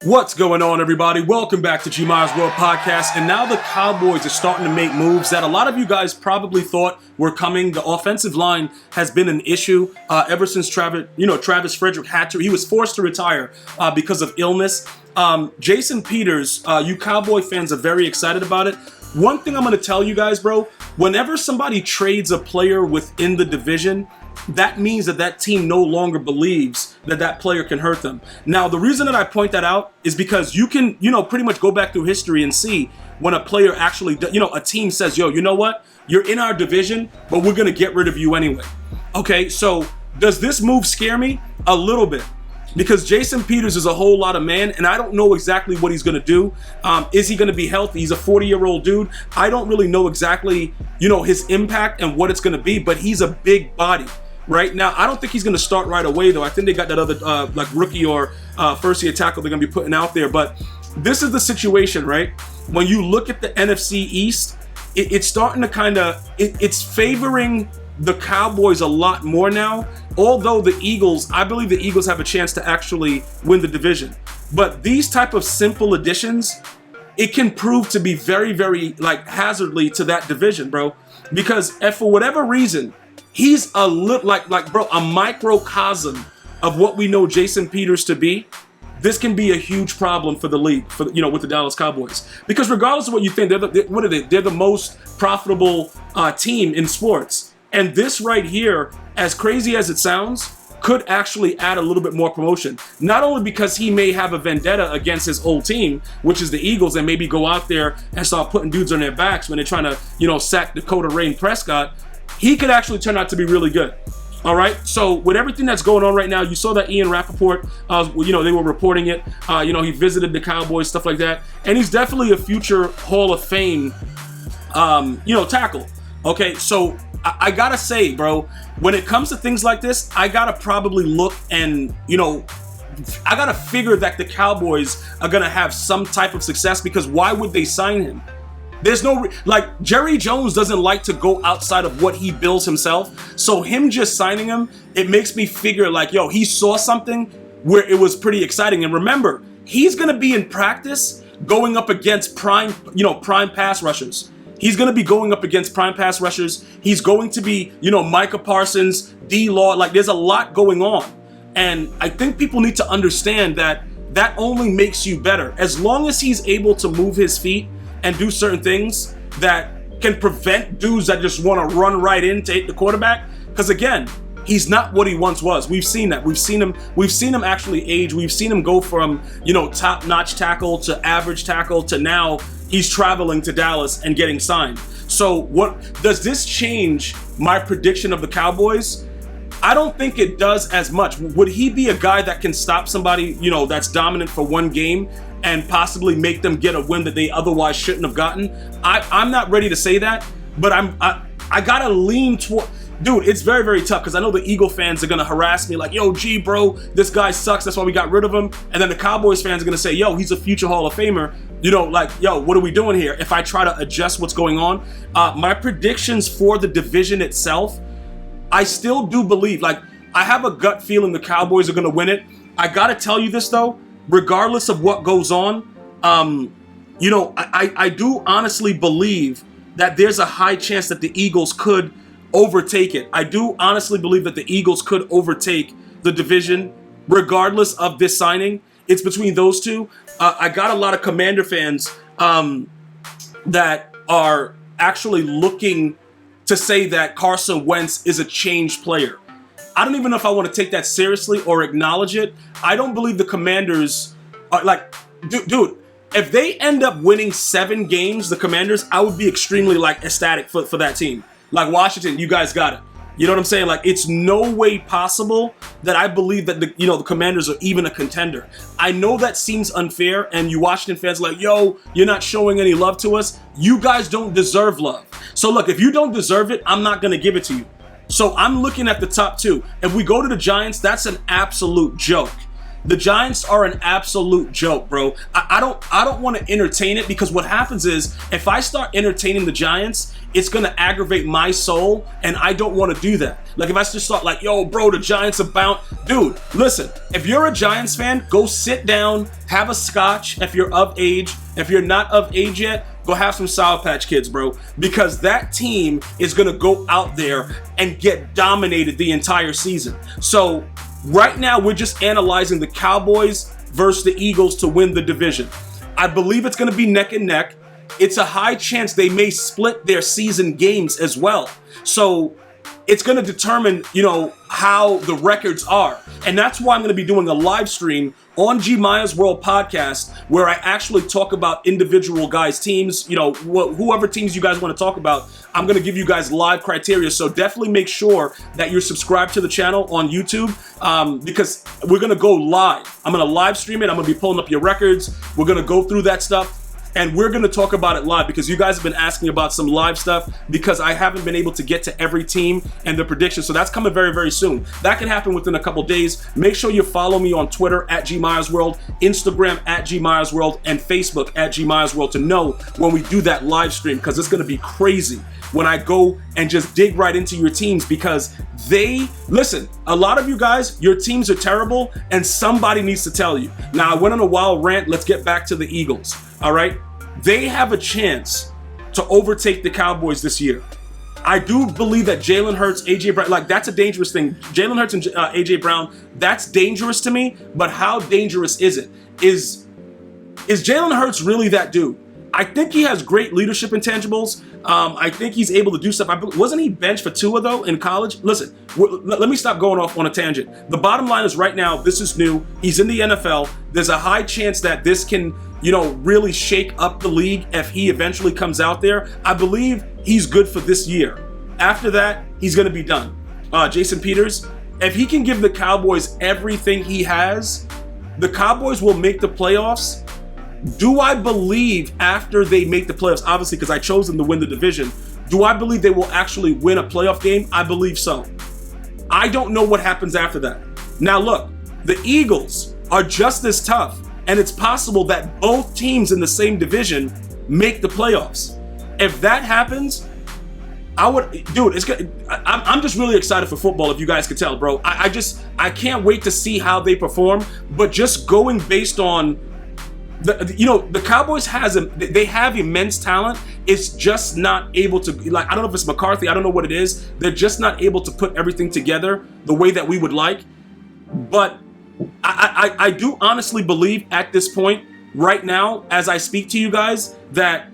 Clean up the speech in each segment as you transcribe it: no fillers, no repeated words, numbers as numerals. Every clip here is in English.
What's going on, everybody? Welcome back to G Myers World Podcast. And now the Cowboys are starting to make moves that a lot of you guys probably thought were coming. The offensive line has been an issue ever since Travis Frederick he was forced to retire because of illness. Jason Peters, you Cowboy fans are very excited about it. One thing I'm going to tell you guys, bro, whenever somebody trades a player within the division, that means that team no longer believes that player can hurt them. Now, the reason that I point that out is because you can, pretty much go back through history and see when a player actually, a team says, yo, you know what? You're in our division, but we're going to get rid of you anyway. Okay, so does this move scare me? A little bit. Because Jason Peters is a whole lot of man, and I don't know exactly what he's going to do. Is he going to be healthy? He's a 40-year-old dude. I don't really know exactly, his impact and what it's going to be, but he's a big body. Right now, I don't think he's going to start right away, though. I think they got that other rookie or first-year tackle they're going to be putting out there. But this is the situation, right? When you look at the NFC East, it's starting to it's favoring the Cowboys a lot more now. Although I believe the Eagles have a chance to actually win the division. But these type of simple additions, it can prove to be very, very hazardly to that division, bro. Because if for whatever reason, he's a little a microcosm of what we know Jason Peters to be. This can be a huge problem for the league, with the Dallas Cowboys. Because regardless of what you think, they're the most profitable team in sports. And this right here, as crazy as it sounds, could actually add a little bit more promotion. Not only because he may have a vendetta against his old team, which is the Eagles, and maybe go out there and start putting dudes on their backs when they're trying to, sack Dakota Rain Prescott. He could actually turn out to be really good. All right. So with everything that's going on right now, you saw that Ian Rappaport, they were reporting it. He visited the Cowboys, stuff like that. And he's definitely a future Hall of Fame, tackle. Okay. So I got to say, bro, when it comes to things like this, I got to probably look and, I got to figure that the Cowboys are going to have some type of success, because why would they sign him? There's no, Jerry Jones doesn't like to go outside of what he builds himself. So him just signing him, it makes me figure he saw something where it was pretty exciting. And remember, he's going to be in practice going up against prime pass rushers. He's going to be going up against prime pass rushers. He's going to be, Micah Parsons, D-Law. There's a lot going on. And I think people need to understand that only makes you better. As long as he's able to move his feet and do certain things that can prevent dudes that just want to run right in to hit the quarterback. Because again, he's not what he once was. We've seen that. We've seen him actually age. We've seen him go from, top-notch tackle to average tackle to now he's traveling to Dallas and getting signed. So what does this change my prediction of the Cowboys? I don't think it does as much. Would he be a guy that can stop somebody, that's dominant for one game and possibly make them get a win that they otherwise shouldn't have gotten? I'm not ready to say that, but I gotta lean toward. Dude, it's very, very tough, because I know the Eagle fans are gonna harass me yo, gee, bro, this guy sucks, that's why we got rid of him. And then the Cowboys fans are gonna say, yo, he's a future Hall of Famer. Yo, what are we doing here? If I try to adjust what's going on, my predictions for the division itself, I still do believe, I have a gut feeling the Cowboys are gonna win it. I gotta tell you this though, regardless of what goes on, I do honestly believe that there's a high chance that the Eagles could overtake it. I do honestly believe that the Eagles could overtake the division regardless of this signing. It's between those two. I got a lot of Commander fans that are actually looking to say that Carson Wentz is a changed player. I don't even know if I want to take that seriously or acknowledge it. I don't believe the Commanders are dude, if they end up winning 7 games, the Commanders, I would be extremely ecstatic for that team. Washington, you guys got it. You know what I'm saying? It's no way possible that I believe that the Commanders are even a contender. I know that seems unfair, and you Washington fans are yo, you're not showing any love to us. You guys don't deserve love. So look, if you don't deserve it, I'm not going to give it to you. So I'm looking at the top 2. If we go to the Giants, that's an absolute joke. The Giants are an absolute joke, bro. I don't want to entertain it, because what happens is if I start entertaining the Giants, it's going to aggravate my soul, and I don't want to do that. Like, if I just start like, yo, bro, the Giants are bound. Dude, listen, if you're a Giants fan, go sit down, have a scotch if you're of age. If you're not of age yet, go have some Sour Patch Kids, bro, because that team is going to go out there and get dominated the entire season. So right now, we're just analyzing the Cowboys versus the Eagles to win the division. I believe it's going to be neck and neck. It's a high chance they may split their season games as well. So it's going to determine, how the records are. And that's why I'm going to be doing a live stream on G Maya's World podcast, where I actually talk about individual guys' teams, whoever teams you guys want to talk about. I'm going to give you guys live criteria. So definitely make sure that you're subscribed to the channel on YouTube, because we're going to go live. I'm going to live stream it. I'm going to be pulling up your records. We're going to go through that stuff. And we're going to talk about it live, because you guys have been asking about some live stuff, because I haven't been able to get to every team and the predictions. So that's coming very, very soon. That can happen within a couple days. Make sure you follow me on Twitter at GMyersWorld, Instagram at GMyersWorld, and Facebook at GMyersWorld to know when we do that live stream, because it's going to be crazy when I go and just dig right into your teams, because listen, a lot of you guys, your teams are terrible, and somebody needs to tell you. Now, I went on a wild rant. Let's get back to the Eagles. All right? They have a chance to overtake the Cowboys this year. I do believe that Jalen Hurts, A.J. Brown, that's a dangerous thing. Jalen Hurts and A.J. Brown, that's dangerous to me, but how dangerous is it? Is Jalen Hurts really that dude? I think he has great leadership intangibles. I think he's able to do stuff. Wasn't he benched for Tua, though, in college? Listen, let me stop going off on a tangent. The bottom line is right now, this is new. He's in the NFL. There's a high chance that this can, really shake up the league if he eventually comes out there. I believe he's good for this year. After that, he's going to be done. Jason Peters, if he can give the Cowboys everything he has, the Cowboys will make the playoffs. Do I believe after they make the playoffs, obviously because I chose them to win the division, do I believe they will actually win a playoff game? I believe so. I don't know what happens after that. Now look, the Eagles are just as tough, and it's possible that both teams in the same division make the playoffs. If that happens, I'm just really excited for football, if you guys could tell, bro. I can't wait to see how they perform, but just going based on the Cowboys they have immense talent. It's just not able to, I don't know if it's McCarthy, I don't know what it is. They're just not able to put everything together the way that we would like. But I do honestly believe at this point, right now, as I speak to you guys, that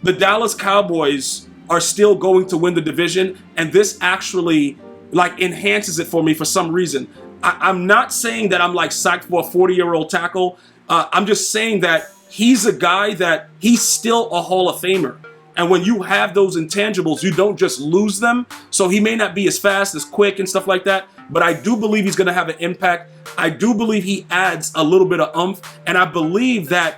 the Dallas Cowboys are still going to win the division, and this actually enhances it for me for some reason. I'm not saying that I'm psyched for a 40-year-old tackle. I'm just saying that he's a guy that he's still a Hall of Famer. And when you have those intangibles, you don't just lose them. So he may not be as fast, as quick, and stuff like that. But I do believe he's going to have an impact. I do believe he adds a little bit of oomph. And I believe that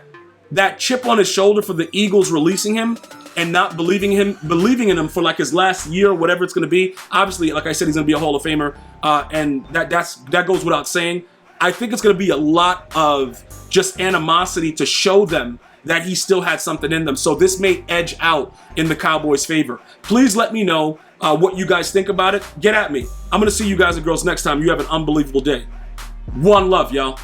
chip on his shoulder for the Eagles releasing him and not believing in him for his last year, whatever it's going to be. Obviously, like I said, he's going to be a Hall of Famer. And that goes without saying. I think it's going to be a lot of just animosity to show them that he still had something in them. So this may edge out in the Cowboys' favor. Please let me know what you guys think about it. Get at me. I'm going to see you guys and girls next time. You have an unbelievable day. One love, y'all.